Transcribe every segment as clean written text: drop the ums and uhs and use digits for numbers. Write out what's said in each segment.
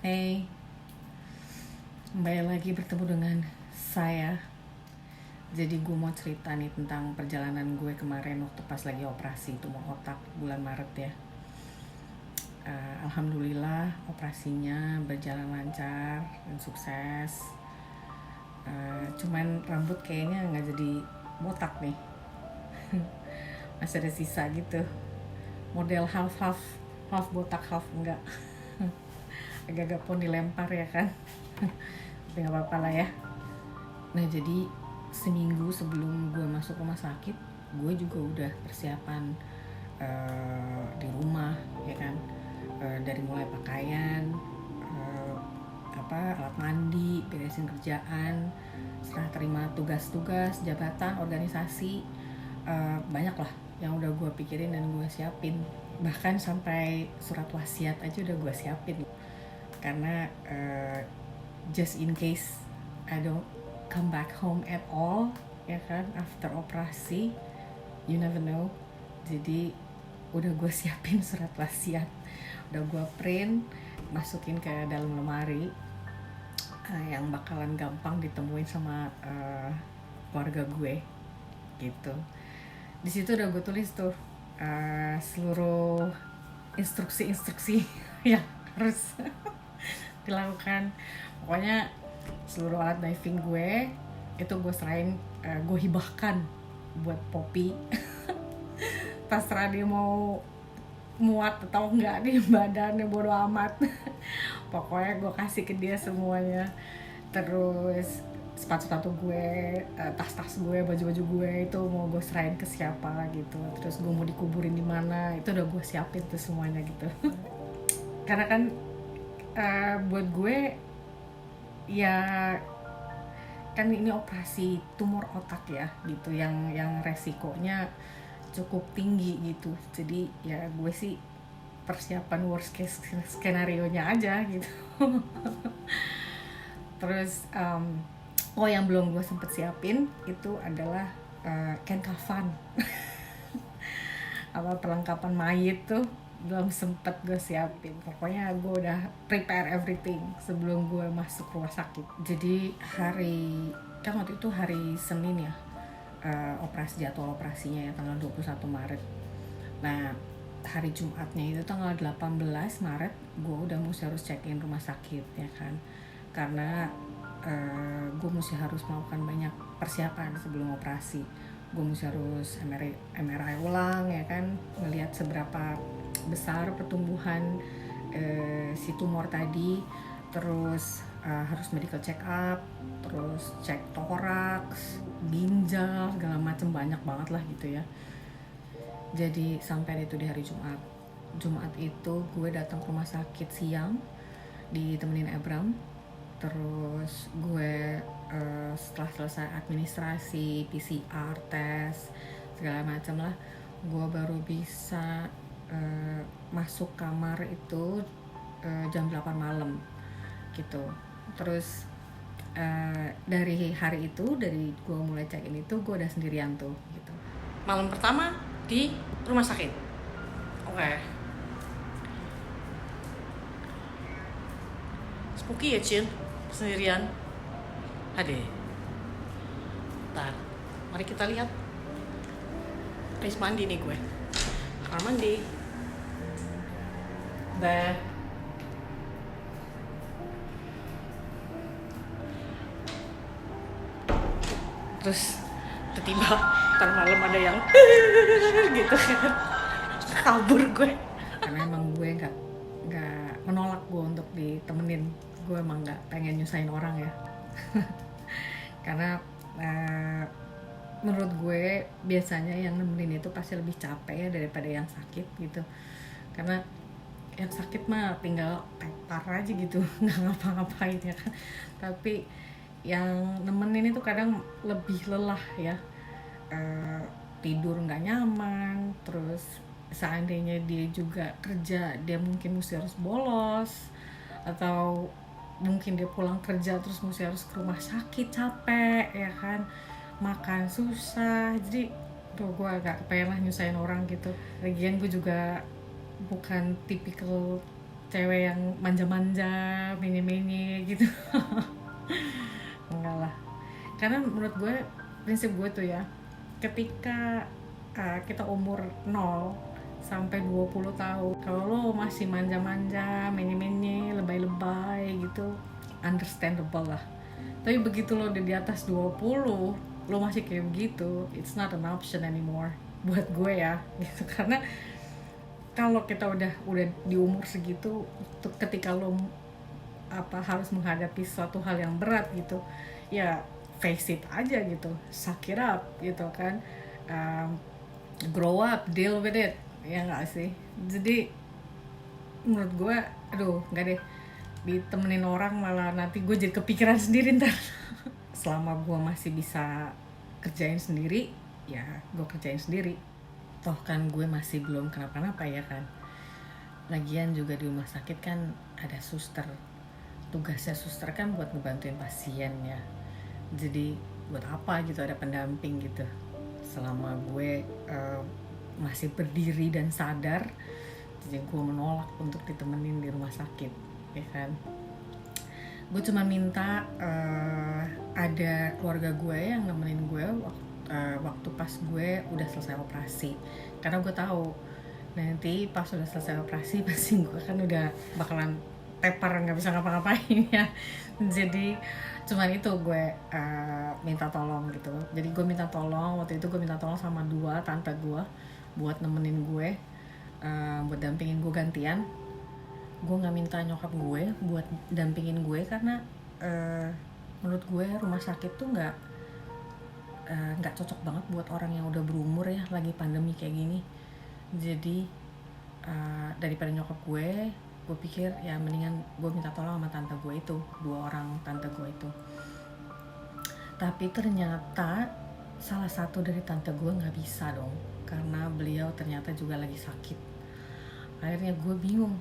Hey, kembali lagi bertemu dengan saya. Jadi gue mau cerita nih tentang perjalanan gue kemarin waktu pas lagi operasi tumor otak bulan Maret ya. Alhamdulillah operasinya berjalan lancar dan sukses. Cuman rambut kayaknya nggak jadi botak nih. Masih ada sisa gitu. Model half botak half enggak. Agak-agak pun dilempar ya kan. Tapi nggak apa-apa lah ya. Nah jadi seminggu sebelum gue masuk rumah sakit, gue juga udah persiapan di rumah ya kan. Dari mulai pakaian, alat mandi, beresin kerjaan, setelah terima tugas-tugas jabatan organisasi, banyak lah yang udah gue pikirin dan gue siapin. Bahkan sampai surat wasiat aja udah gue siapin karena just in case I don't come back home at all ya kan, after operasi, you never know. Jadi udah gue siapin surat wasiat, udah gue print, masukin ke dalam lemari yang bakalan gampang ditemuin sama keluarga gue gitu. Di situ udah gue tulis tuh seluruh instruksi yang harus dilakukan. Pokoknya seluruh alat diving gue itu gue serahin, gue hibahkan buat Poppy. Terserah dia mau muat atau enggak di badannya, bodo amat. Pokoknya gue kasih ke dia semuanya. Terus sepatu-sepatu gue, tas-tas gue, baju-baju gue itu mau gue serahin ke siapa gitu. Terus gue mau dikuburin di mana, itu udah gue siapin tuh semuanya gitu. Karena kan buat gue ya kan ini operasi tumor otak ya gitu, yang resikonya cukup tinggi gitu. Jadi ya gue sih persiapan worst case skenario nya aja gitu. Terus yang belum gue sempet siapin itu adalah kain kafan. Perlengkapan mayit tuh belum sempet gue siapin. Pokoknya gue udah prepare everything sebelum gue masuk rumah sakit. Jadi kan waktu itu hari Senin ya, jadwal operasinya ya, tanggal 21 Maret. Nah hari Jumatnya itu tanggal 18 Maret gue udah harus check in rumah sakit ya kan. Karena gue harus melakukan banyak persiapan sebelum operasi. Gue harus MRI ulang ya kan, melihat seberapa besar pertumbuhan si tumor tadi. Terus harus medical check up, terus cek toraks, ginjal, segala macam, banyak banget lah gitu ya. Jadi sampai itu di hari Jumat itu gue datang ke rumah sakit siang ditemenin Abram. Terus gue setelah selesai administrasi, PCR, tes, segala macam lah, gue baru bisa masuk kamar itu jam 8 malam gitu. Terus dari hari itu, dari gue mulai check-in itu, gue udah sendirian tuh gitu. Malam pertama di rumah sakit. Oke. Spooky ya Cin, sendirian. Ade. Ntar, mari kita lihat. Habis mandi nih gue. Kamar mandi. Terus tiba-tiba ntar malam ada yang gitu kan, kabur gue. Karena emang gue nggak menolak gue untuk ditemenin. Gue emang nggak pengen nyusahin orang ya. Karena menurut gue biasanya yang nemenin itu pasti lebih capek ya daripada yang sakit gitu. Karena yang sakit mah tinggal tepar aja gitu, nggak ngapa-ngapain ya kan. Tapi yang nemenin itu kadang lebih lelah ya, tidur nggak nyaman. Terus seandainya dia juga kerja, dia mungkin mesti harus bolos, atau mungkin dia pulang kerja terus mesti harus ke rumah sakit, capek ya kan, makan susah. Jadi tuh gue agak kepengen lah nyusahin orang gitu. Lagian gue juga bukan tipikal cewek yang manja-manja, menye-menye gitu. Enggak lah, karena menurut gue, prinsip gue tuh ya, ketika kita umur 0 sampai 20 tahun, kalau lo masih manja-manja, menye-menye, lebay-lebay gitu, understandable lah. Tapi begitu lo udah di atas 20, lo masih kayak begitu, it's not an option anymore buat gue ya gitu. Karena kalau kita udah di umur segitu, ketika lo harus menghadapi suatu hal yang berat gitu, ya face it aja gitu, suck it up gitu kan. Grow up, deal with it, ya nggak sih? Jadi menurut gue, aduh nggak deh, ditemenin orang malah nanti gue jadi kepikiran sendiri ntar. Selama gue masih bisa kerjain sendiri, ya gue kerjain sendiri. Toh kan gue masih belum kenapa-napa ya kan. Lagian juga di rumah sakit kan ada suster. Tugasnya suster kan buat ngebantuin pasien ya. Jadi buat apa gitu ada pendamping gitu. Selama gue masih berdiri dan sadar, jadi gue menolak untuk ditemenin di rumah sakit, ya kan. Gue cuma minta ada keluarga gue yang nemenin gue waktu pas gue udah selesai operasi, karena gue tahu nanti pas udah selesai operasi pasti gue kan udah bakalan tepar, nggak bisa ngapa-ngapain ya. Jadi cuman itu gue minta tolong gitu. Jadi gue minta tolong, waktu itu gue minta tolong sama 2 tante gue buat nemenin gue, buat dampingin gue gantian. Gue nggak minta nyokap gue buat dampingin gue karena menurut gue rumah sakit tuh nggak cocok banget buat orang yang udah berumur ya, lagi pandemi kayak gini. Jadi daripada nyokap gue pikir ya mendingan gue minta tolong sama tante gue itu, 2 orang tante gue itu. Tapi ternyata salah satu dari tante gue nggak bisa dong, karena beliau ternyata juga lagi sakit. Akhirnya gue bingung,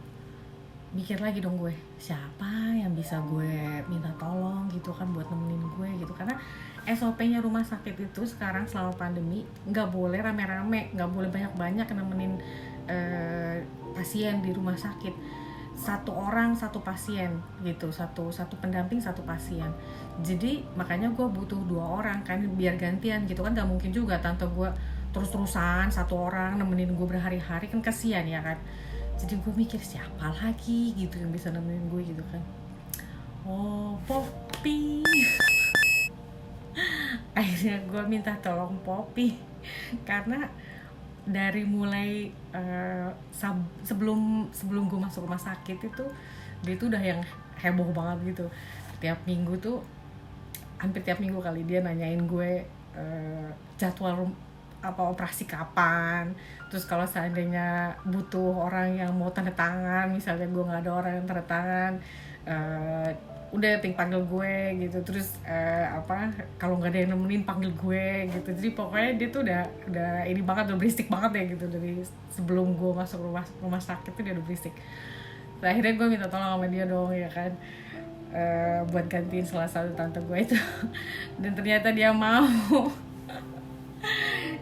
mikir lagi dong gue, siapa yang bisa gue minta tolong gitu kan buat nemenin gue gitu. Karena SOP-nya rumah sakit itu sekarang selama pandemi nggak boleh rame-rame, nggak boleh banyak-banyak nemenin pasien di rumah sakit. 1 orang 1 pasien gitu, satu pendamping 1 pasien. Jadi makanya gue butuh 2 orang kan, biar gantian gitu kan. Nggak mungkin juga tante gue terus-terusan 1 orang nemenin gue berhari-hari, kan kasihan ya kan. Jadi gue mikir siapa lagi gitu yang bisa nemenin gue gitu kan. Oh, Poppy. Akhirnya gue minta tolong Poppy, karena dari mulai sebelum gue masuk rumah sakit itu dia tuh udah yang heboh banget gitu. Hampir tiap minggu kali dia nanyain gue jadwal operasi kapan. Terus kalau seandainya butuh orang yang mau tanda tangan, misalnya gue nggak ada orang yang tanda tangan, udah panggil gue gitu. Terus kalau nggak ada yang nemenin panggil gue gitu. Jadi pokoknya dia tuh udah ini banget, udah berisik banget ya gitu. Dari sebelum gue masuk rumah sakit tuh dia udah berisik. Nah, akhirnya gue minta tolong sama dia dong ya kan, buat gantiin salah satu tante gue itu. Dan ternyata dia mau.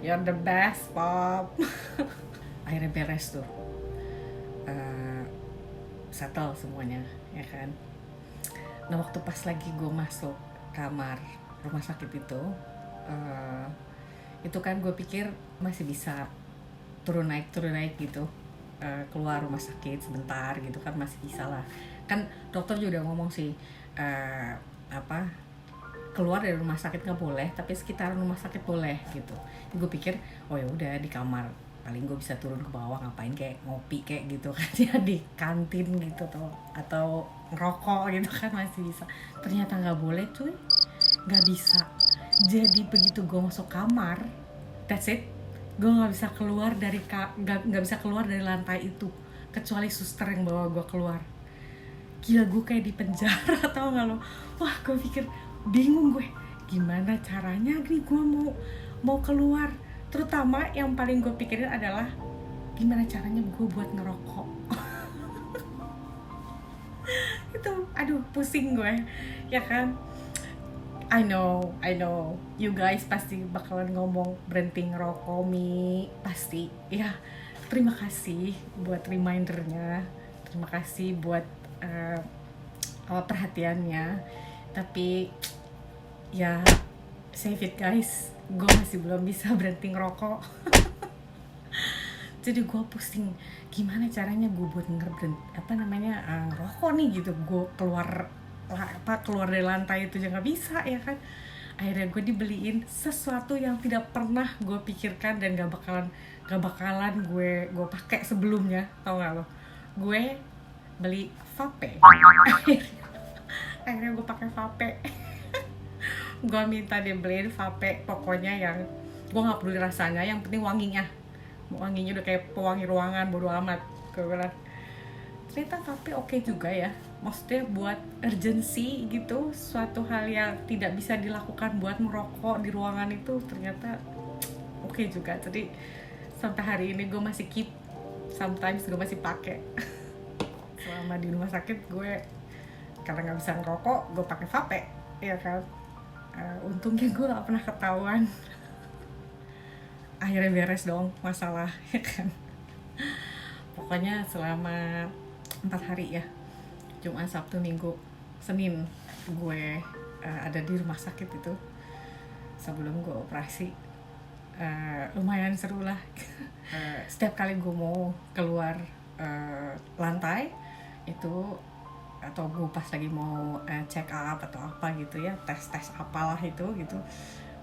You're the best, Pop. Akhirnya beres tuh, settle semuanya ya kan. Nah, waktu pas lagi gue masuk kamar rumah sakit itu kan gue pikir masih bisa turun naik gitu, keluar rumah sakit sebentar gitu kan, masih bisa lah. Kan dokter juga udah ngomong sih, keluar dari rumah sakit nggak boleh, tapi sekitaran rumah sakit boleh gitu. Jadi gue pikir oh ya udah di kamar paling gue bisa turun ke bawah ngapain, kayak ngopi kayak gitu kan ya di kantin gitu atau ngerokok gitu kan masih bisa. Ternyata nggak boleh cuy, nggak bisa. Jadi begitu gue masuk kamar, that's it, gue nggak bisa keluar nggak bisa keluar dari lantai itu kecuali suster yang bawa gue keluar. Gila, gue kayak di penjara tau nggak lo. Wah, gue pikir bingung gue gimana caranya nih gue mau keluar. Terutama yang paling gue pikirin adalah gimana caranya gue buat ngerokok. Itu aduh pusing gue ya kan. I know you guys pasti bakalan ngomong berhenti ngerokok Mi, pasti ya. Terima kasih buat remindernya, terima kasih buat perhatiannya, tapi ya save it guys, gue masih belum bisa berhenti ngerokok. Jadi gue pusing gimana caranya gue buat ngerokok nih gitu. Gue keluar dari lantai itu aja nggak bisa ya kan. Akhirnya gue dibeliin sesuatu yang tidak pernah gue pikirkan dan gak bakalan gue pakai sebelumnya, tau gak lo? Gue beli vape. Akhirnya gue pakai vape. Gue minta dia beliin vape, pokoknya yang gue nggak peduli rasanya, yang penting wanginya udah kayak pewangi ruangan, bodo amat. Gue bilang ternyata vape oke juga ya, maksudnya buat urgency gitu, suatu hal yang tidak bisa dilakukan buat merokok di ruangan itu ternyata oke juga. Jadi sampai hari ini gue masih keep, sometimes gue masih pakai. Selama di rumah sakit gue karena nggak bisa ngerokok, gue pakai vape ya kan. Untungnya gue nggak pernah ketahuan. Akhirnya beres dong masalah ya kan. Pokoknya selama 4 hari ya, Jumat, Sabtu, Minggu, Senin gue ada di rumah sakit itu sebelum gue operasi. Lumayan seru lah. Setiap kali gue mau keluar lantai itu, atau gue pas lagi mau check up atau apa gitu ya, tes apalah itu gitu,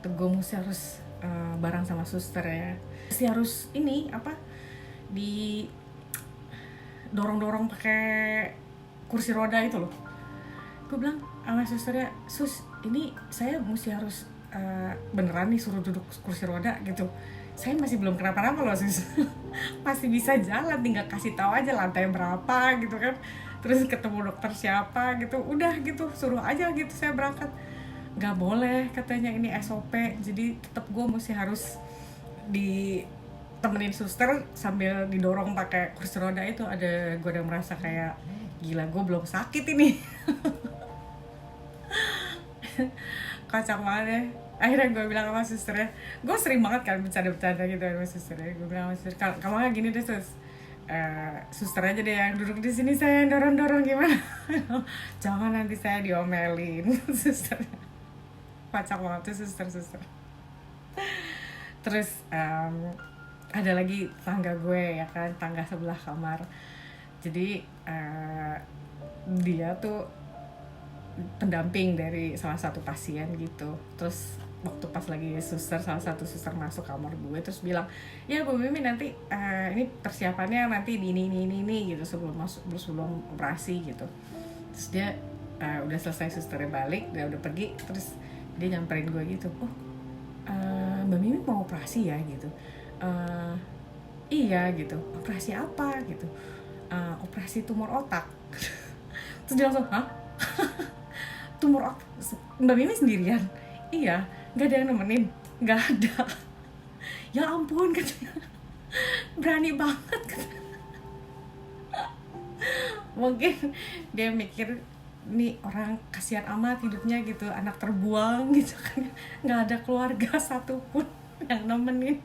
tuh gue mesti harus bareng sama suster ya, mesti harus ini apa, di dorong pakai kursi roda itu loh. Gue bilang sama susternya, sus ini saya mesti harus beneran nih suruh duduk kursi roda gitu, saya masih belum kenapa-napa loh sus. Masih bisa jalan, tinggal kasih tahu aja lantai berapa gitu kan, terus ketemu dokter siapa gitu, udah gitu suruh aja gitu saya berangkat. Nggak boleh katanya, ini SOP, jadi tetap gue mesti harus ditemenin suster sambil didorong pakai kursi roda itu. Gue udah merasa kayak gila, gue belum sakit ini. Kocak banget ya. Akhirnya gue bilang sama susternya, gue sering banget kan bercanda gitu sama susternya. Gue bilang sama suster, kamu nggak gini deh sus, suster aja deh yang duduk di sini, saya yang dorong gimana. Jangan nanti saya diomelin. Suster kocak banget tuh suster. Terus ada lagi tangga gue ya kan, tangga sebelah kamar. Jadi dia tuh pendamping dari salah satu pasien gitu. Terus waktu pas lagi salah satu suster masuk kamar gue, terus bilang, ya Bu Mimi nanti ini persiapannya nanti di ini gitu, sebelum operasi gitu. Terus dia udah selesai, susternya balik, dia udah pergi, terus dia nyamperin gue gitu, Mbak Mimi mau operasi ya gitu. Iya gitu, operasi apa gitu, operasi tumor otak. Terus dia langsung, hah? Tumor otak? Mbak Mimi sendirian? Iya, gak ada yang nemenin? Gak ada. Ya ampun katanya, berani banget katanya. Mungkin dia mikir nih orang kasihan amat hidupnya gitu, anak terbuang gitu kan, nggak ada keluarga satupun yang nemenin.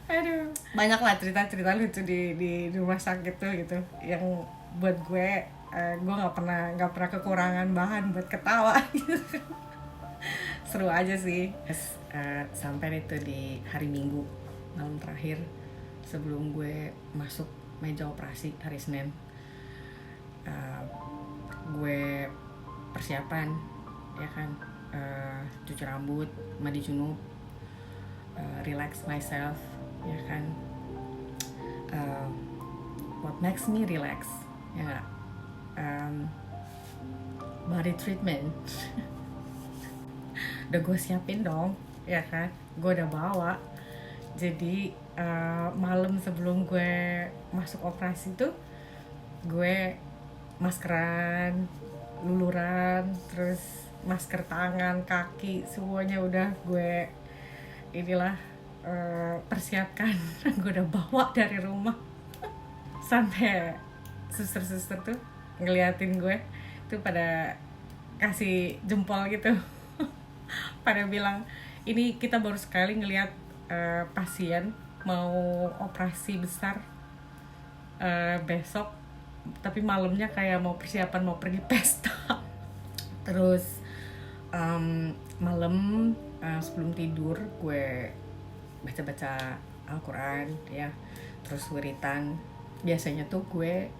Aduh, banyak lah cerita lucu di rumah sakit tuh gitu, yang buat gue nggak pernah kekurangan bahan buat ketawa gitu. Seru aja sih. Sampai itu di hari Minggu, malam terakhir sebelum gue masuk meja operasi hari Senin. Gue persiapan ya kan, cuci rambut, mandi junub, relax myself ya kan. What makes me relax ya, body treatment. Udah gue siapin dong ya kan, gue udah bawa. Jadi malam sebelum gue masuk operasi tuh, gue maskeran, luluran, terus masker tangan, kaki, semuanya udah gue persiapkan. Gue udah bawa dari rumah. Sampai suster-suster tuh ngeliatin gue tuh pada kasih jempol gitu. Pada bilang, ini kita baru sekali ngeliat pasien mau operasi besar besok, tapi malamnya kayak mau persiapan mau pergi pesta. Terus malam sebelum tidur gue baca-baca Al-Quran ya, terus wiritan. Biasanya tuh gue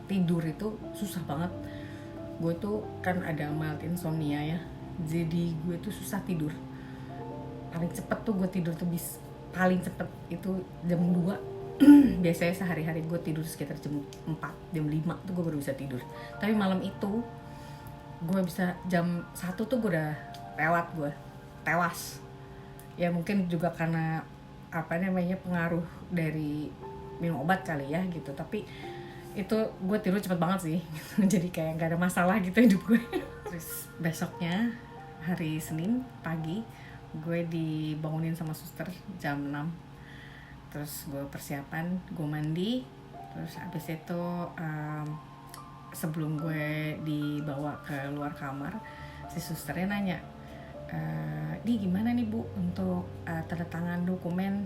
tidur itu susah banget. Gue tuh kan ada mild insomnia ya, jadi gue tuh susah tidur. Paling cepet tuh gue tidur tuh paling cepet itu jam 2. Biasanya sehari-hari gue tidur sekitar jam 4, jam 5 tuh gue baru bisa tidur. Tapi malam itu gue bisa jam 1 tuh gue udah gue tewas. Ya mungkin juga karena pengaruh dari minum obat kali ya gitu. Tapi itu gue tidur cepet banget sih. Jadi kayak gak ada masalah gitu hidup gue. Terus besoknya hari Senin pagi gue dibangunin sama suster jam 6. Terus gue persiapan, gue mandi. Terus abis itu sebelum gue dibawa ke luar kamar, si susternya nanya, "Di gimana nih Bu untuk tanda tangan dokumen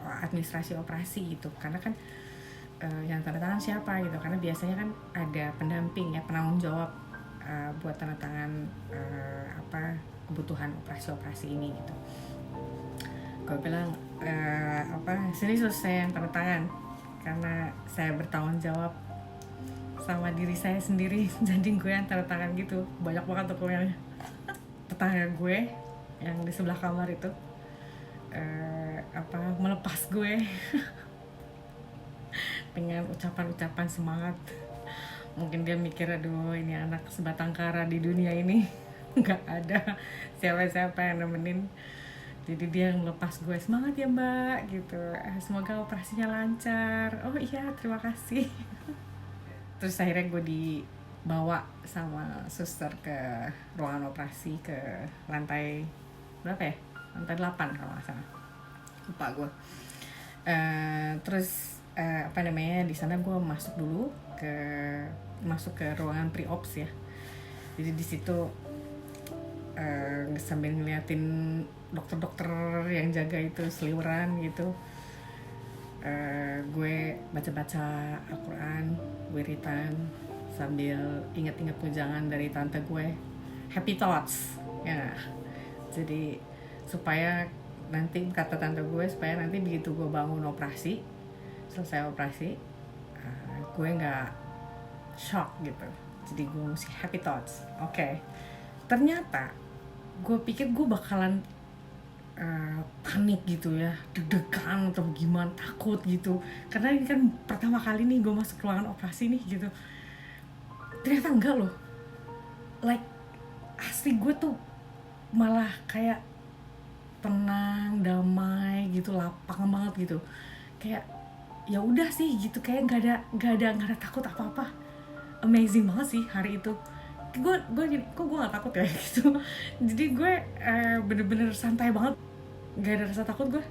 administrasi operasi gitu?" Karena kan yang tanda tangan siapa gitu, karena biasanya kan ada pendamping ya, penanggung jawab buat tanda tangan kebutuhan operasi ini gitu. Gue bilang sini selesai yang tanda tangan, karena saya bertanggung jawab sama diri saya sendiri. Jadi gue yang tanda tangan gitu, banyak banget dokumennya. Tetangga gue yang di sebelah kamar itu melepas gue dengan ucapan-ucapan semangat. Mungkin dia mikir, aduh ini anak sebatang kara di dunia ini nggak ada siapa-siapa yang nemenin. Jadi dia yang melepas gue, semangat ya Mbak gitu, semoga operasinya lancar. Oh iya terima kasih. Terus akhirnya gue dibawa sama suster ke ruangan operasi, ke lantai berapa ya, lantai 8 kalau nggak salah, lupa gue. Terus di sana gue masuk ke ruangan pre-ops ya. Jadi di situ sambil ngeliatin dokter-dokter yang jaga itu seliweran gitu, gue baca-baca Al-Quran, wiritan, sambil inget-inget wejangan dari tante gue, happy thoughts ya. Jadi supaya nanti, kata tante gue, supaya nanti begitu gue bangun operasi, selesai operasi, gue nggak shock gitu. Jadi gue mesti happy thoughts. Oke. Ternyata gue pikir gue bakalan panik gitu ya, deg-degan atau gimana, takut gitu, karena ini kan pertama kali nih gue masuk ruangan operasi nih gitu. Ternyata enggak loh, like asli gue tuh malah kayak tenang, damai gitu, lapang banget gitu. Kayak ya udah sih gitu, kayak nggak ada takut apa-apa. Amazing banget sih hari itu. Gue nggak takut ya gitu. Jadi gue bener-bener santai banget, nggak ada rasa takut gue.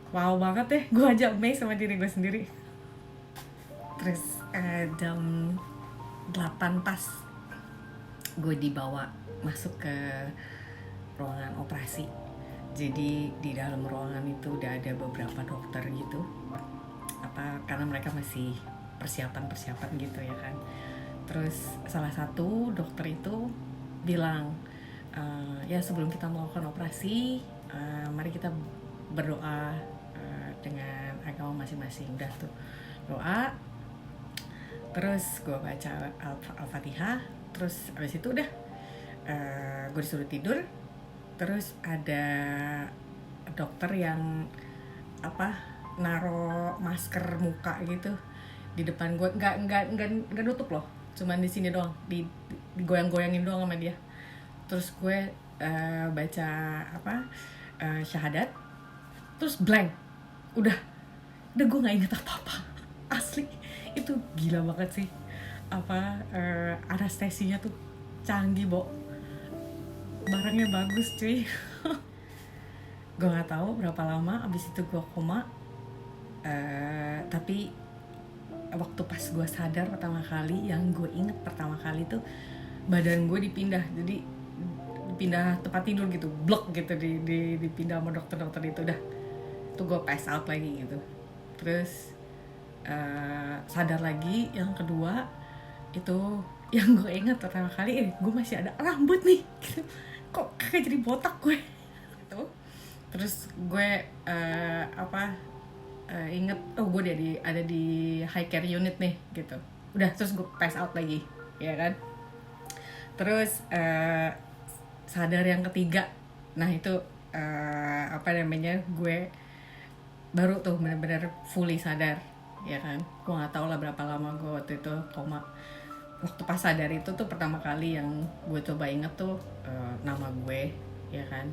Wow banget deh, gue aja amazed sama diri gue sendiri. Terus jam 8 pas gue dibawa masuk ke ruangan operasi. Jadi di dalam ruangan itu udah ada beberapa dokter gitu, karena mereka masih persiapan gitu ya kan. Terus salah satu dokter itu bilang, ya sebelum kita melakukan operasi, mari kita berdoa dengan agama masing-masing. Udah tuh doa, terus gue baca Al-Fatihah, terus abis itu udah gue disuruh tidur. Terus ada dokter yang naro masker muka gitu di depan gue, nggak nutup loh, cuman di sini doang, digoyang-goyangin doang sama dia. Terus gue baca syahadat, terus blank, udah gue nggak inget apa-apa. Asli itu gila banget sih, anestesinya tuh canggih, barangnya bagus cuy. Gue nggak tahu berapa lama abis itu gue koma, tapi waktu pas gue sadar pertama kali, yang gue inget pertama kali tuh badan gue dipindah, jadi dipindah tempat tidur gitu, blok gitu, dipindah sama dokter itu. Udah tuh gue pass out lagi gitu. Terus sadar lagi. Yang kedua itu yang gue ingat pertama kali, gue masih ada rambut nih gitu. Kok kagak jadi botak gue gitu. Terus gue inget, oh gue ada di high care unit nih gitu. Udah, terus gue pass out lagi ya kan. Terus sadar yang ketiga, nah itu gue baru tuh benar-benar fully sadar ya kan. Gue nggak tahu lah berapa lama gue waktu itu koma. Waktu pas sadar itu tuh pertama kali yang gue coba inget tuh nama gue ya kan,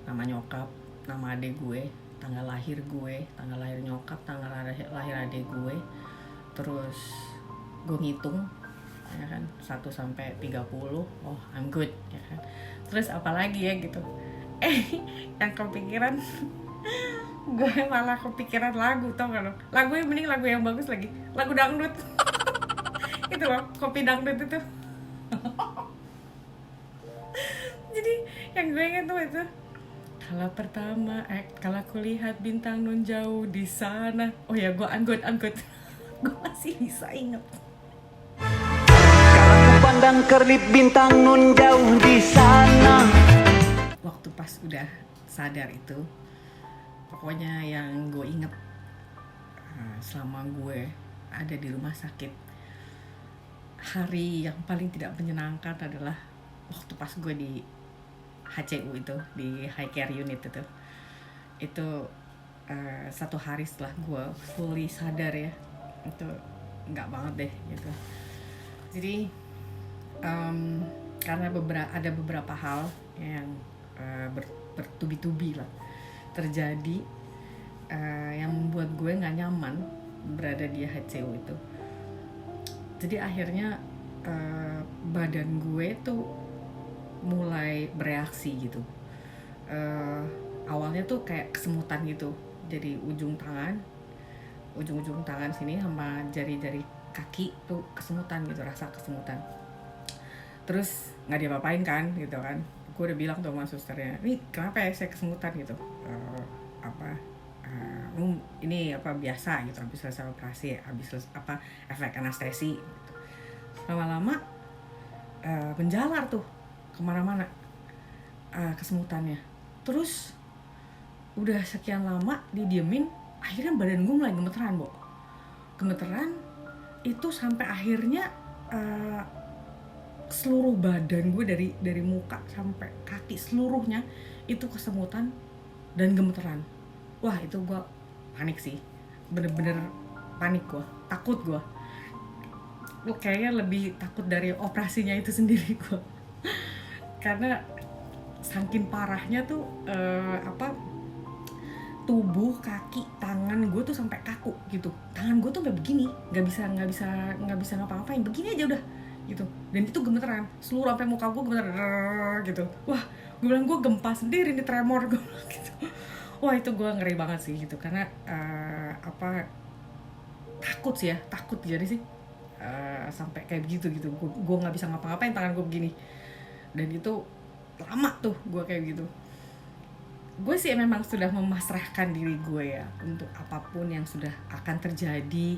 nama nyokap, nama adik gue, tanggal lahir gue, tanggal lahir nyokap, tanggal lahir adik gue. Terus gue ngitung ya kan 1 sampai 30, oh I'm good ya kan. Terus apalagi ya gitu, yang kepikiran gue malah kepikiran lagu, tau gak lo? Lagu yang mending lagu yang bagus lagi, lagu dangdut. Itu loh, kopi dangdut itu. Jadi yang gue inget tuh itu, kalau aku lihat bintang nun jauh di sana. Oh ya, gue anggut. Gue masih bisa inget. Kalau ku pandang kerlip bintang nun jauh di sana. Waktu pas udah sadar itu, pokoknya yang gue inget selama gue ada di rumah sakit, hari yang paling tidak menyenangkan adalah waktu pas gue di HCU itu, di high care unit itu 1 hari setelah gue fully sadar ya, itu nggak banget deh gitu. Jadi karena ada beberapa hal yang bertubi-tubi lah terjadi, yang membuat gue nggak nyaman berada di HCU itu. Jadi akhirnya badan gue tuh mulai bereaksi gitu. Awalnya tuh kayak kesemutan gitu. Jadi ujung tangan sini sama jari-jari kaki tuh kesemutan gitu, rasa kesemutan. Terus nggak diapa-apain kan gitu kan. Gue udah bilang tuh sama susternya, nih kenapa ya saya kesemutan gitu. Ini biasa gitu, habis selesai operasi, efek anestesi gitu. Lama-lama menjalar tuh kemana-mana kesemutannya. Terus udah sekian lama didiemin, akhirnya badan gue mulai gemeteran itu sampai akhirnya seluruh badan gue dari muka sampai kaki seluruhnya itu kesemutan dan gemeteran. Wah, itu gue panik sih, bener-bener panik gue, takut gue. Kayaknya lebih takut dari operasinya itu sendiri gue. Karena saking parahnya tuh tubuh, kaki, tangan gue tuh sampai kaku gitu. Tangan gue tuh sampai begini, nggak bisa ngapa-ngapain, begini aja udah gitu. Dan itu gemeteran, seluruh sampai muka gue gemeter gitu. Wah, gue bilang gue gempa sendiri nih, tremor gue gitu. Wah, itu gue ngeri banget sih gitu, karena takut jadi sih sampai kayak begitu gitu. Gue nggak bisa ngapa-ngapain, tangan gue begini. Dan itu lama tuh gue kayak gitu. Gue sih memang sudah memasrahkan diri gue ya untuk apapun yang sudah akan terjadi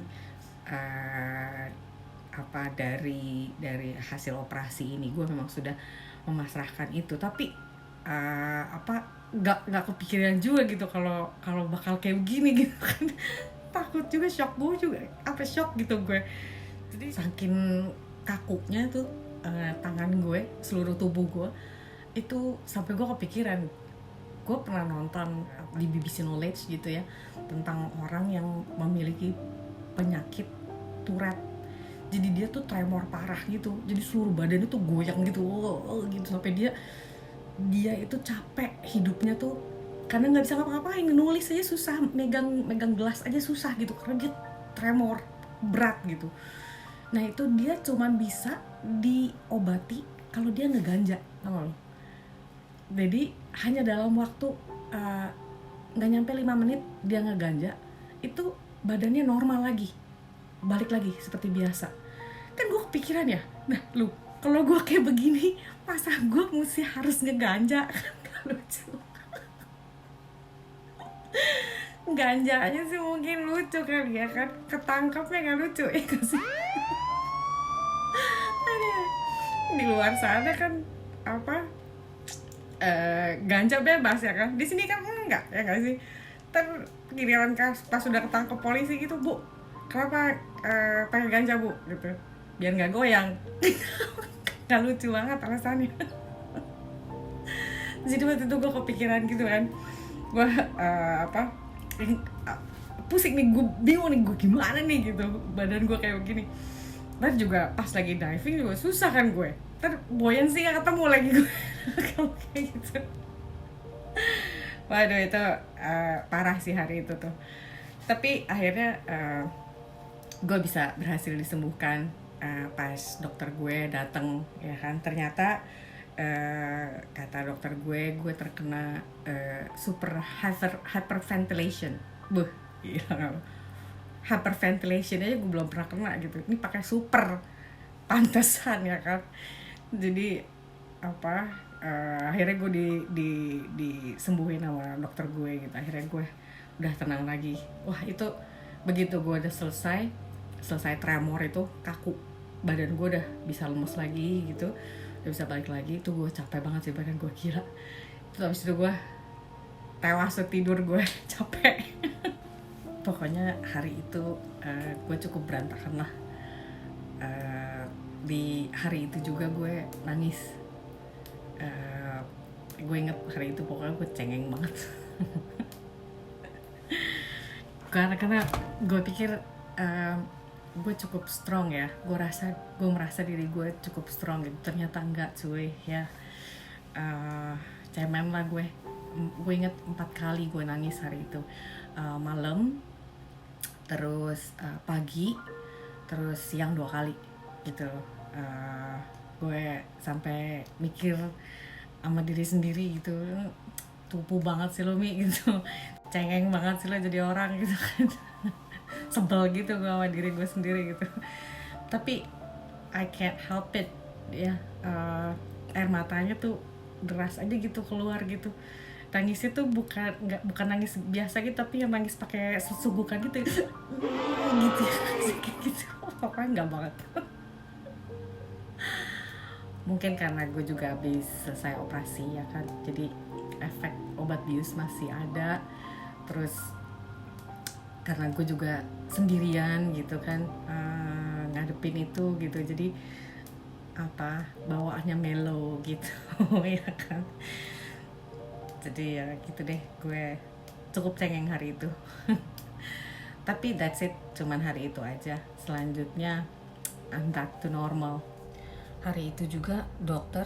dari hasil operasi ini. Gue memang sudah memasrahkan itu, tapi nggak kepikiran juga gitu kalau bakal kayak begini gitu kan. Takut juga, shock gitu gue. Jadi saking kakunya tuh tangan gue, seluruh tubuh gue itu, sampai gue kepikiran. Gue pernah nonton di BBC Knowledge gitu ya, tentang orang yang memiliki penyakit Tourette. Jadi dia tuh tremor parah gitu, jadi seluruh badannya tuh goyang gitu, gitu sampai dia itu capek hidupnya tuh, karena nggak bisa ngapa-ngapain, nulis aja susah, megang gelas aja susah gitu, karena dia tremor berat gitu. Nah itu dia cuman bisa diobati kalau dia ngeganja, tau lo. Jadi hanya dalam waktu nggak nyampe 5 menit dia ngeganja, itu badannya normal lagi, balik lagi seperti biasa. Kan gue kepikiran ya, nah lu kalau gue kayak begini, masa gue mesti harus ngeganja? Kan gak lucu. ganjanya sih mungkin lucu kali ya kan, ketangkapnya nggak lucu ya nggak sih. Aduh. Di luar sana kan apa ganja bebas ya kan, di sini kan enggak ya nggak sih. Giliran pas sudah ketangkep polisi gitu, Bu kenapa pakai ganja Bu gitu, biar nggak goyang. Nggak lucu banget alasannya. Jadi waktu itu gue kepikiran gitu kan, gue pusing nih, gue bingung nih, gue gimana nih gitu, badan gue kayak begini. Ntar juga pas lagi diving juga susah kan gue, ntar buoyancy gak ketemu lagi gue. Kalau kayak gitu, waduh itu parah sih hari itu tuh. Tapi akhirnya gue bisa berhasil disembuhkan pas dokter gue datang ya kan. Ternyata kata dokter gue terkena super hyperventilation. Gila, hyperventilation aja gue belum pernah kena gitu, ini pakai super, pantesan ya kan. Jadi akhirnya gue disembuhin sama dokter gue gitu. Akhirnya gue udah tenang lagi. Wah itu begitu gue udah selesai tremor itu, kaku badan gue udah bisa lemes lagi gitu, udah bisa balik lagi. Itu gue capek banget sih badan gue, gila. Terus abis itu gue tewas tidur, gue capek. Pokoknya hari itu gue cukup berantakan lah. Di hari itu juga gue nangis. Gue inget hari itu pokoknya gue cengeng banget. karena gue pikir gue cukup strong ya, gue merasa diri gue cukup strong gitu. Ternyata enggak cuy ya. Cemen lah gue inget 4 kali gue nangis hari itu. Malam, terus pagi, terus siang 2 kali gitu. Gue sampai mikir sama diri sendiri gitu, tupu banget sih lo Mi gitu, cengeng banget sih lo jadi orang gitu kan. Sebel gitu gue sama diri gue sendiri gitu. Tapi I can't help it ya, air matanya tuh deras aja gitu keluar gitu. Nangisnya tuh bukan nangis biasa gitu, tapi yang nangis pakai susugukan gitu. Gitu ya, kayak gitu. Pokoknya enggak banget. Mungkin karena gue juga habis selesai operasi ya kan, jadi efek obat bius masih ada. Terus karena gue juga sendirian gitu kan, ngadepin itu gitu, jadi bawaannya mellow gitu. Ya kan. Jadi ya gitu deh, gue cukup cengeng hari itu. Tapi that's it, cuman hari itu aja. Selanjutnya I'm back to normal. Hari itu juga dokter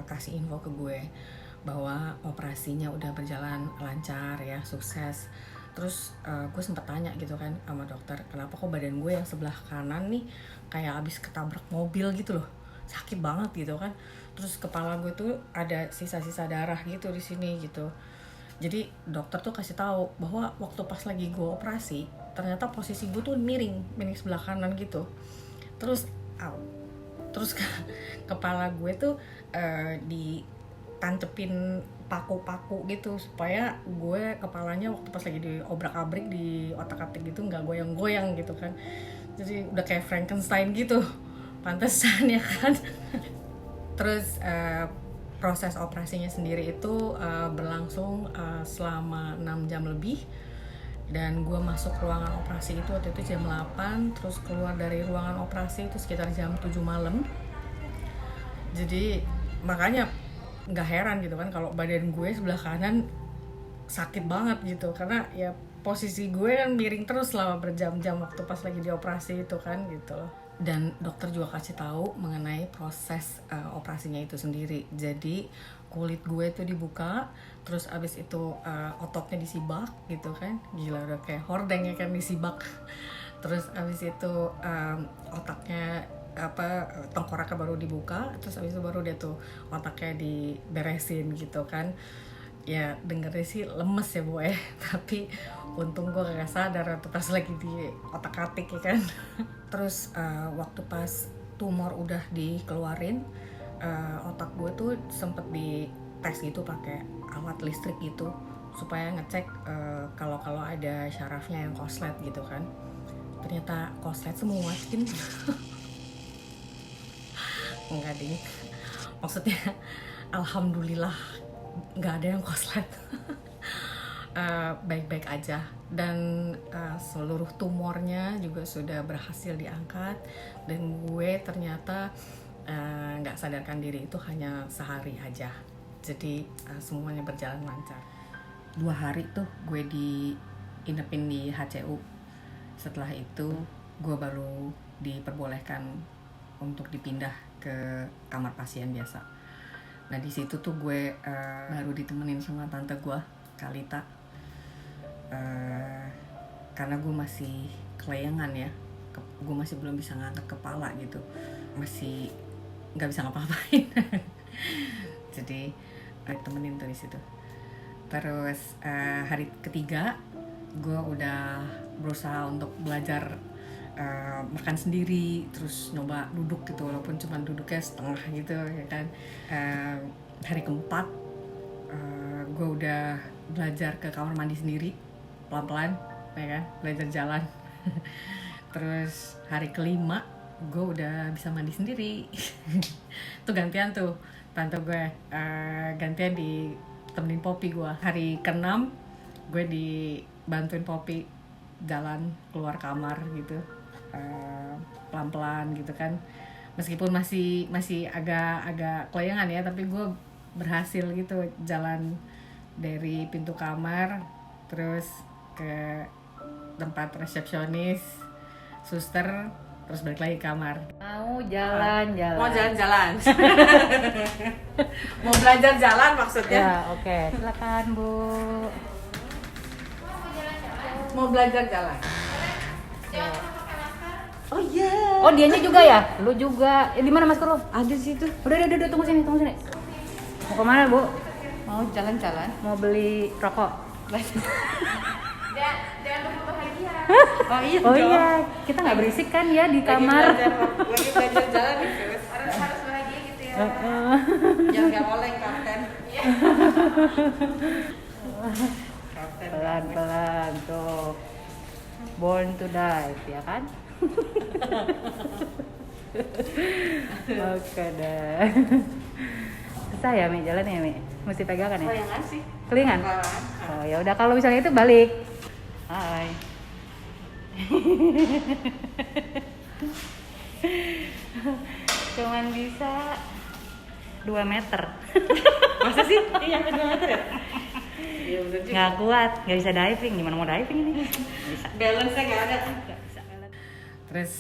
kasih info ke gue bahwa operasinya udah berjalan lancar ya, sukses. Terus gue sempet tanya gitu kan sama dokter, kenapa kok badan gue yang sebelah kanan nih kayak abis ketabrak mobil gitu loh, sakit banget gitu kan. Terus kepala gue tuh ada sisa-sisa darah gitu di sini gitu. Jadi dokter tuh kasih tahu bahwa waktu pas lagi gue operasi, ternyata posisi gue tuh miring sebelah kanan gitu. Terus kepala gue tuh ditancepin paku-paku gitu supaya gue kepalanya waktu pas lagi diobrak-abrik, di otak-atik gitu nggak goyang-goyang gitu kan. Jadi udah kayak Frankenstein gitu, pantesan ya kan. Terus proses operasinya sendiri itu berlangsung selama 6 jam lebih. Dan gue masuk ruangan operasi itu waktu itu jam 8, terus keluar dari ruangan operasi itu sekitar jam 7 malam. Jadi makanya gak heran gitu kan kalau badan gue sebelah kanan sakit banget gitu, karena ya posisi gue kan miring terus selama berjam-jam waktu pas lagi dioperasi itu kan gitu loh. Dan dokter juga kasih tahu mengenai proses operasinya itu sendiri. Jadi kulit gue tuh dibuka, terus abis itu ototnya disibak gitu kan, gila udah kayak hordeng ya kan, disibak. Terus abis itu otaknya tengkoraknya baru dibuka, terus abis itu baru dia tuh otaknya diberesin gitu kan. Ya dengernya sih lemes ya Bu ya, tapi untung gue gak sadar waktu pas lagi di otak-atik ya kan. Terus waktu pas tumor udah dikeluarin, otak gue tuh sempet di tes gitu pakai alat listrik gitu. supaya ngecek kalau ada syarafnya yang koslet gitu kan. Ternyata koslet semua skin. Enggak ding, maksudnya alhamdulillah nggak ada yang koslet. Baik-baik aja, dan seluruh tumornya juga sudah berhasil diangkat, dan gue ternyata nggak sadarkan diri itu hanya sehari aja, jadi semuanya berjalan lancar. 2 hari tuh gue diinepin di HCU. Setelah itu gue baru diperbolehkan untuk dipindah ke kamar pasien biasa. Nah di situ tuh gue baru ditemenin sama tante gue, Kalita. Karena gue masih kelayangan ya, gue masih belum bisa ngangkat kepala gitu, masih nggak bisa ngapa-ngapain. Jadi temenin tuh di situ. Terus hari ketiga gue udah berusaha untuk belajar makan sendiri, terus nyoba duduk gitu, walaupun cuma duduknya setengah gitu ya kan. Hari keempat gue udah belajar ke kamar mandi sendiri pelan-pelan ya kan, belajar jalan. Terus hari kelima gue udah bisa mandi sendiri. Tuh gantian tuh tante gue, gantian ditemenin Poppy gue. Hari keenam gue dibantuin Poppy jalan keluar kamar gitu, pelan-pelan gitu kan, meskipun masih agak kelayangan ya, tapi gue berhasil gitu jalan dari pintu kamar terus ke tempat resepsionis, suster, terus balik lagi ke kamar. Mau jalan-jalan. Mau jalan-jalan. Mau belajar jalan maksudnya. Ya, oke. Silakan, Bu. Mau belajar jalan. Oh iya. Yeah. Oh, dianya juga ya? Lu juga. Di mana masker lu? Ada sih tuh. Udah, tunggu sini. Mau kemana, Bu? Mau jalan-jalan. Mau beli rokok. Jangan lupa bahagia. Oh iya. Oh iya, kita nggak berisik kan ya di kamar. Lagi belajar jalan nih, Sus. Harus bahagia gitu ya. Jangan nggak oleng kapten. Pelan-pelan tuh. Born to dive ya kan? Oke deh. Susah ya Mi jalan ya Mi? Mesti pegangan ya? Oh yang ngasih. Kelingan? Oh ya udah, kalau misalnya itu balik. Hai. Cuman bisa 2 meter. Masa sih? Iya, 2 meter ya? Iya bener juga. Nggak kuat, nggak bisa diving. Gimana mau diving ini? Nggak bisa. Balance-nya nggak ada. Nggak bisa. Terus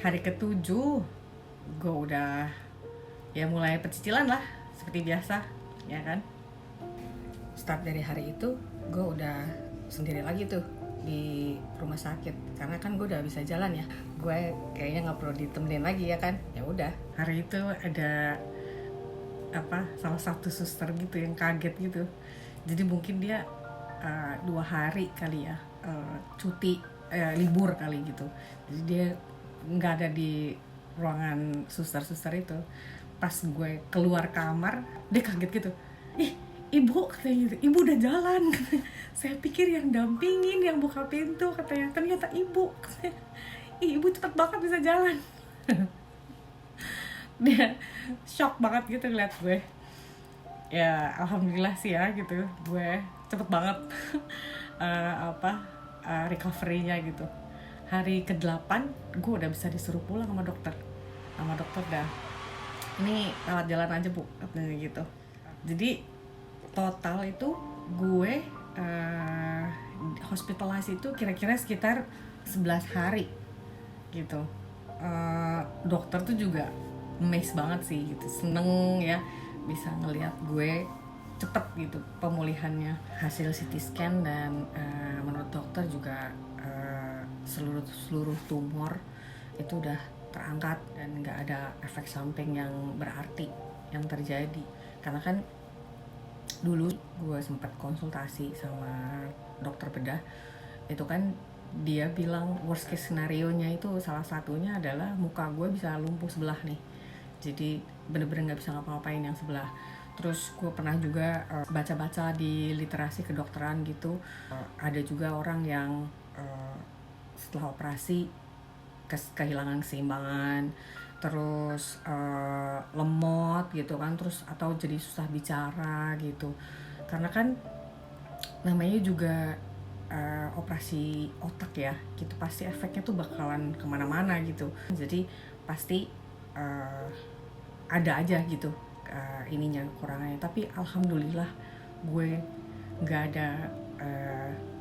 hari ke-7 gue udah ya mulai pecicilan lah seperti biasa ya kan. Start dari hari itu gue udah sendiri lagi tuh di rumah sakit, karena kan gue udah bisa jalan ya, gue kayaknya nggak perlu ditemenin lagi ya kan. Ya udah, hari itu ada salah satu suster gitu yang kaget gitu, jadi mungkin dia 2 hari kali ya cuti, libur kali gitu, jadi dia nggak ada di ruangan suster-suster itu. Pas gue keluar kamar dia kaget gitu, ih ibu, katanya gitu, ibu udah jalan. Saya pikir yang dampingin, yang buka pintu, katanya, ternyata ibu. Ih, ibu cepet banget bisa jalan. Dia shock banget gitu ngeliat gue. Ya alhamdulillah sih ya gitu, gue cepet banget recovery-nya gitu. Hari ke-8 gue udah bisa disuruh pulang sama dokter. Dah, ini lewat jalan aja Bu, katanya gitu. Jadi total itu gue hospitalisasi itu kira-kira sekitar 11 hari gitu. Dokter tuh juga amazed banget sih gitu, seneng ya bisa ngelihat gue cepet gitu pemulihannya. Hasil CT scan dan menurut dokter juga seluruh tumor itu udah terangkat dan nggak ada efek samping yang berarti yang terjadi. Karena kan dulu gue sempat konsultasi sama dokter bedah, itu kan dia bilang worst case scenario nya itu salah satunya adalah muka gue bisa lumpuh sebelah nih, jadi bener-bener nggak bisa ngapa-ngapain yang sebelah. Terus gue pernah juga baca-baca di literasi kedokteran gitu, ada juga orang yang setelah operasi kehilangan keseimbangan, terus lemot gitu kan, terus atau jadi susah bicara gitu, karena kan namanya juga operasi otak ya gitu, pasti efeknya tuh bakalan kemana-mana gitu, jadi pasti ada aja gitu ininya kekurangannya. Tapi alhamdulillah gue nggak ada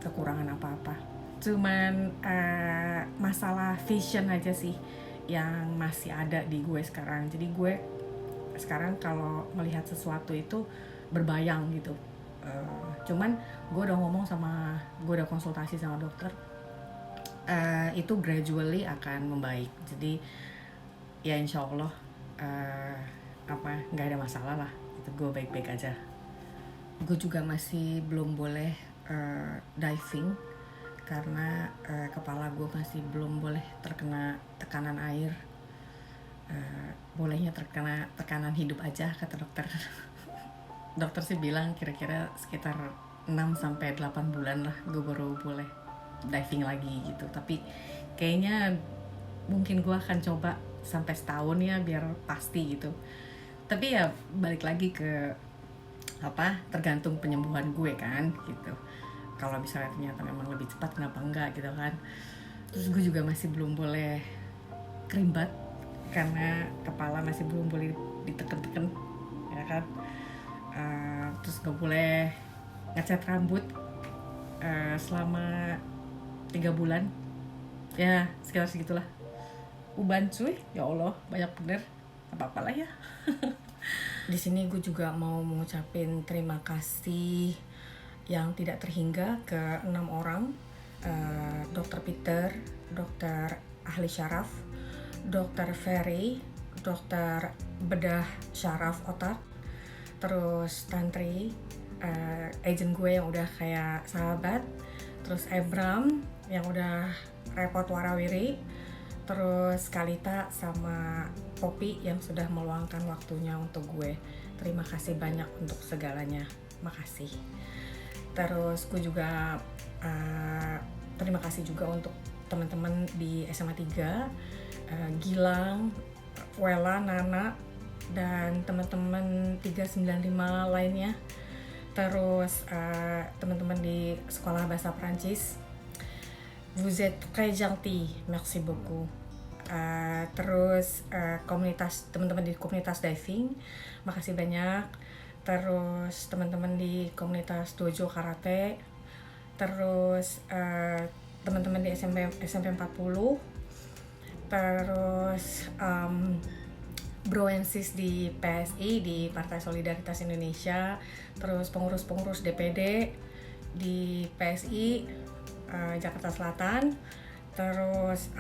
kekurangan apa-apa, cuman masalah vision aja sih yang masih ada di gue sekarang. Jadi gue sekarang kalau melihat sesuatu itu berbayang gitu. Cuman gue udah konsultasi sama dokter, itu gradually akan membaik. Jadi ya insya Allah nggak ada masalah lah, itu gue baik-baik aja. Gue juga masih belum boleh diving karena kepala gue masih belum boleh terkena tekanan air. Bolehnya terkena tekanan hidup aja kata dokter. Dokter sih bilang kira-kira sekitar 6-8 bulan lah gue baru boleh diving lagi gitu. Tapi kayaknya mungkin gue akan coba sampai setahun ya biar pasti gitu. Tapi ya balik lagi ke tergantung penyembuhan gue kan gitu. Kalau misalnya ternyata memang lebih cepat kenapa enggak gitu kan. Terus gue juga masih belum boleh kerimbat karena kepala masih belum boleh diteken-teken ya kan. Terus gak boleh ngecat rambut selama 3 bulan ya, sekitar segitulah. Uban cuy, ya Allah banyak bener, apa-apalah ya. Di sini gue juga mau mengucapin terima kasih yang tidak terhingga ke 6 orang, Dr. Peter, Dr. Ahli Syaraf, Dr. Ferry, Dr. Bedah Syaraf Otak, terus Tantri, agent gue yang udah kayak sahabat, terus Ebram yang udah repot warawiri, terus Kalita sama Poppy yang sudah meluangkan waktunya untuk gue. Terima kasih banyak untuk segalanya, makasih. Terus gue juga terima kasih juga untuk teman-teman di SMA 3, Gilang, Wella, Nana, dan teman-teman 395 lainnya. Terus teman-teman di sekolah bahasa Prancis, vous êtes très gentil, merci beaucoup. Terus teman-teman di komunitas diving, makasih banyak. Terus teman-teman di komunitas dojo karate, terus teman-teman di SMP 40, terus bro and sis di PSI, di Partai Solidaritas Indonesia, terus pengurus-pengurus DPD di PSI Jakarta Selatan, terus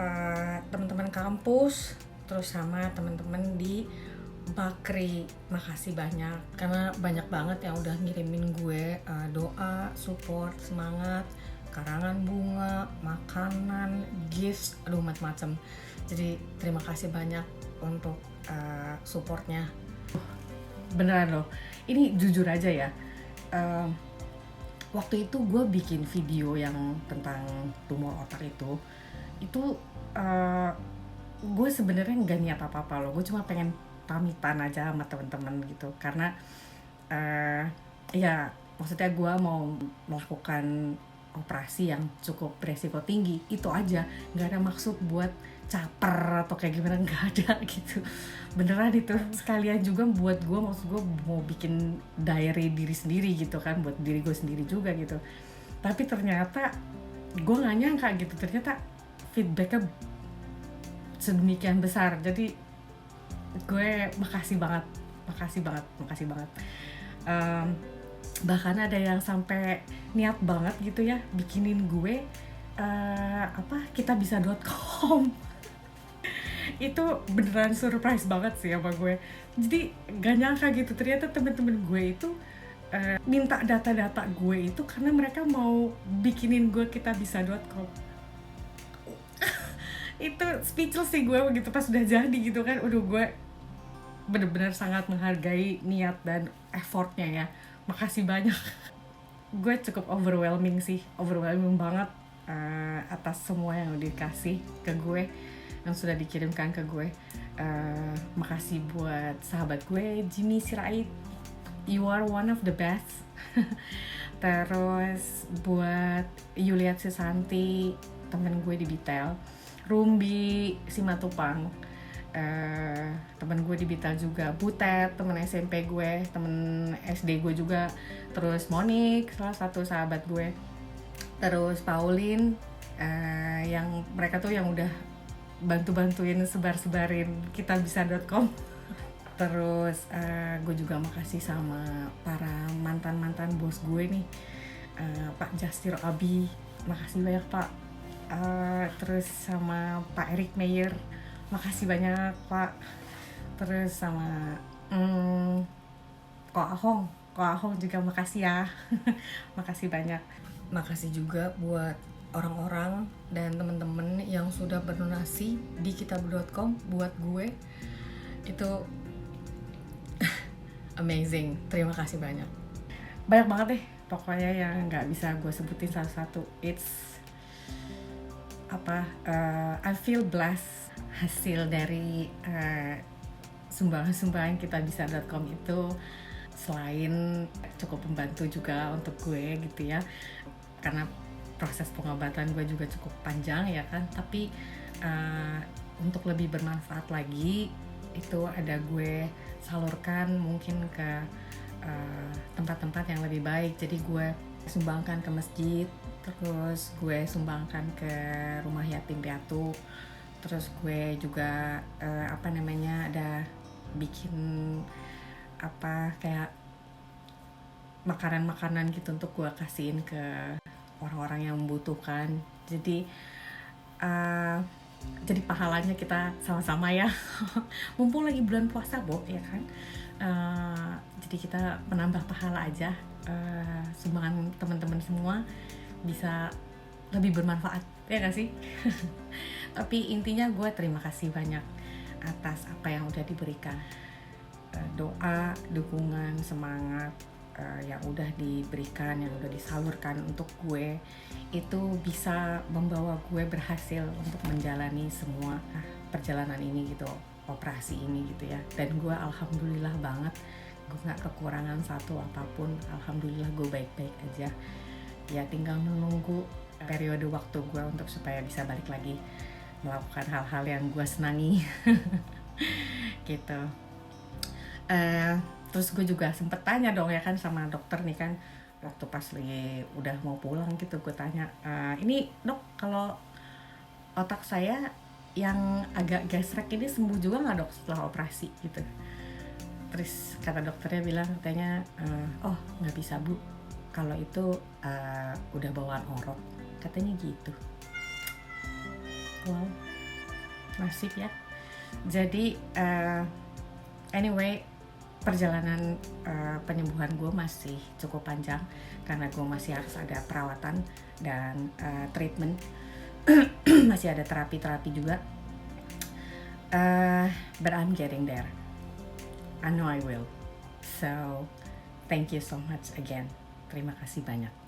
teman-teman kampus, terus sama teman-teman di Bakri, makasih banyak karena banyak banget yang udah ngirimin gue doa, support, semangat, karangan bunga, makanan, gifts, aduh macam-macam. Jadi terima kasih banyak untuk supportnya. Beneran loh, ini jujur aja ya, waktu itu gue bikin video yang tentang tumor otak itu gue sebenarnya nggak niat apa-apa loh, gue cuma pengen pamitan aja sama teman-teman gitu, karena ya maksudnya gue mau melakukan operasi yang cukup beresiko tinggi, itu aja, nggak ada maksud buat caper atau kayak gimana, nggak ada gitu, beneran itu sekalian juga buat gue, maksud gue mau bikin diary diri sendiri gitu kan, buat diri gue sendiri juga gitu. Tapi ternyata gue nggak nyangka gitu, ternyata feedbacknya sedemikian besar. Jadi gue makasih banget. Bahkan ada yang sampai niat banget gitu ya bikinin gue kitabisa.com. Itu beneran surprise banget sih sama gue. Jadi gak nyangka gitu, ternyata temen-temen gue itu minta data-data gue itu karena mereka mau bikinin gue kitabisa.com. Itu speechless sih gue begitu pas udah jadi gitu kan. Udah gue bener-bener sangat menghargai niat dan effortnya ya. Makasih banyak. Gue cukup overwhelming banget atas semua yang udah dikasih ke gue, yang sudah dikirimkan ke gue. Makasih buat sahabat gue Jimmy Sirait, you are one of the best. Terus buat Yuliat Sisanti, temen gue di Bitel, Rumbi Simatupang, temen gue di Bitel juga, Butet, temen SMP gue, temen SD gue juga, terus Monik, salah satu sahabat gue, terus Pauline, yang mereka tuh yang udah bantu-bantuin sebar-sebarin kitabisa.com. Terus gue juga makasih sama para mantan-mantan bos gue nih, Pak Jastir Abi, makasih banyak Pak. Terus sama Pak Eric Meyer, makasih banyak Pak. Terus sama Ko Ahong juga makasih ya. Makasih banyak. Makasih juga buat orang-orang dan teman-teman yang sudah berdonasi di kitab.com buat gue. Itu amazing, terima kasih banyak. Banyak banget deh pokoknya yang nggak bisa gue sebutin satu-satu. I feel blessed. Hasil dari sumbangan kitabisa.com itu selain cukup membantu juga untuk gue gitu ya, karena proses pengobatan gue juga cukup panjang ya kan, tapi untuk lebih bermanfaat lagi itu ada gue salurkan mungkin ke tempat-tempat yang lebih baik. Jadi gue sumbangkan ke masjid, terus gue sumbangkan ke rumah yatim piatu, terus gue juga ada bikin kayak makanan-makanan gitu untuk gue kasihin ke orang-orang yang membutuhkan. Jadi pahalanya kita sama-sama ya. Mumpung lagi bulan puasa ya kan, jadi kita menambah pahala aja. Sumbangan teman-teman semua bisa lebih bermanfaat ya gak sih? Tapi intinya gue terima kasih banyak atas apa yang udah diberikan, doa, dukungan, semangat yang udah diberikan, yang udah disalurkan untuk gue, itu bisa membawa gue berhasil untuk menjalani semua perjalanan ini gitu, operasi ini gitu ya. Dan gue alhamdulillah banget, gue gak kekurangan satu apapun. Alhamdulillah gue baik-baik aja ya, tinggal menunggu periode waktu gue untuk supaya bisa balik lagi melakukan hal-hal yang gue senangi. Gitu. Terus gue juga sempet tanya dong ya kan sama dokter nih kan, waktu pas lagi udah mau pulang gitu, gue tanya, ini dok, kalau otak saya yang agak gesrek ini sembuh juga nggak dok setelah operasi gitu? Terus kata dokternya bilang katanya, oh nggak bisa bu, kalau itu udah bawaan orok, katanya gitu. Wow, nasib ya. Jadi anyway, perjalanan penyembuhan gue masih cukup panjang karena gue masih harus ada perawatan dan treatment. Masih ada terapi juga. But I'm getting there. I know I will. So thank you so much again. Terima kasih banyak.